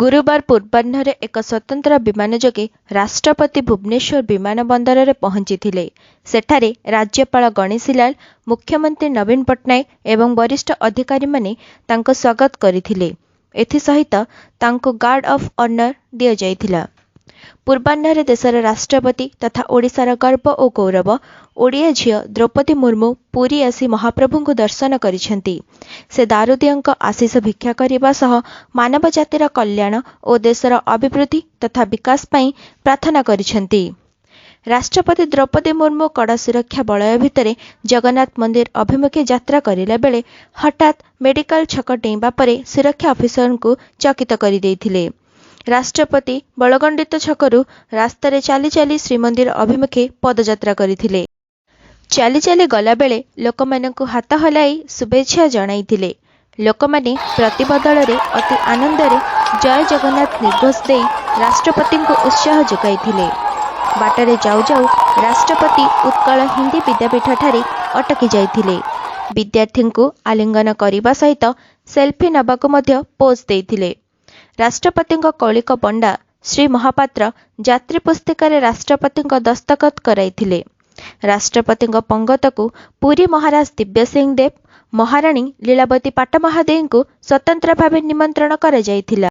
गुरुवार पूर्वाह्न एक स्वतंत्र विमान जोगे राष्ट्रपति भुवनेश्वर विमान बंदर में पहुंची। सेठारे राज्यपाल गणेशी लाल, मुख्यमंत्री नवीन पट्टनायक एवं वरिष्ठ अधिकारी माने तांको स्वागत करथिले। एथिसहित तांको गार्ड ऑफ ऑनर दिया जायथिला। पूर्वाह्न देशर राष्ट्रपति तथा ओडिशार गर्व और गौरव ओडिया झियो द्रौपदी मुर्मू पुरी आसी महाप्रभु को दर्शन करिसेंती। से दारुदियों आशीष भिक्षा करने सह मानव जातिर कल्याण और देशर अभिवृद्धि तथा विकास पई प्रार्थना करिसेंती। राष्ट्रपति द्रौपदी मुर्मू कड़ा सुरक्षा बलय भितर जगन्नाथ मंदिर अभिमुखे यात्रा करिला बेले हठात मेडिकल छक डेइबा परे सुरक्षा ऑफिसर को चकित कर देइथिले। राष्ट्रपति बलगंडित छकरू रास्तार चली चली श्रीमंदिर अभिमुखे पदयात्रा करथिले। चली चली गला बेले लोकमानंकु हाथ हलाई शुभेच्छा जणाइथिले। लोकमाने प्रतिबदल रे अति आनंद रे जय जगन्नाथ निर्घोष दे राष्ट्रपति को उत्साह जोगाइथिले। बाटरे जाऊ जाऊ राष्ट्रपति उत्कल हिंदी विद्यापीठ ठारे अटकी जाइथिले। विद्यार्थी को आलिंगन करने सहित सेल्फी नबाकु मध्य पोज देइथिले। राष्ट्रपति कौलिक पंडा श्री महापात्र यात्री पुस्तिकार राष्ट्रपति दस्तखत कराइथिले। राष्ट्रपति पंगत को पुरी महाराज दिव्य सिंह देव, महाराणी लीलावती पाटमहादेवी को स्वतंत्र भाव निमंत्रण करा जाइथिला।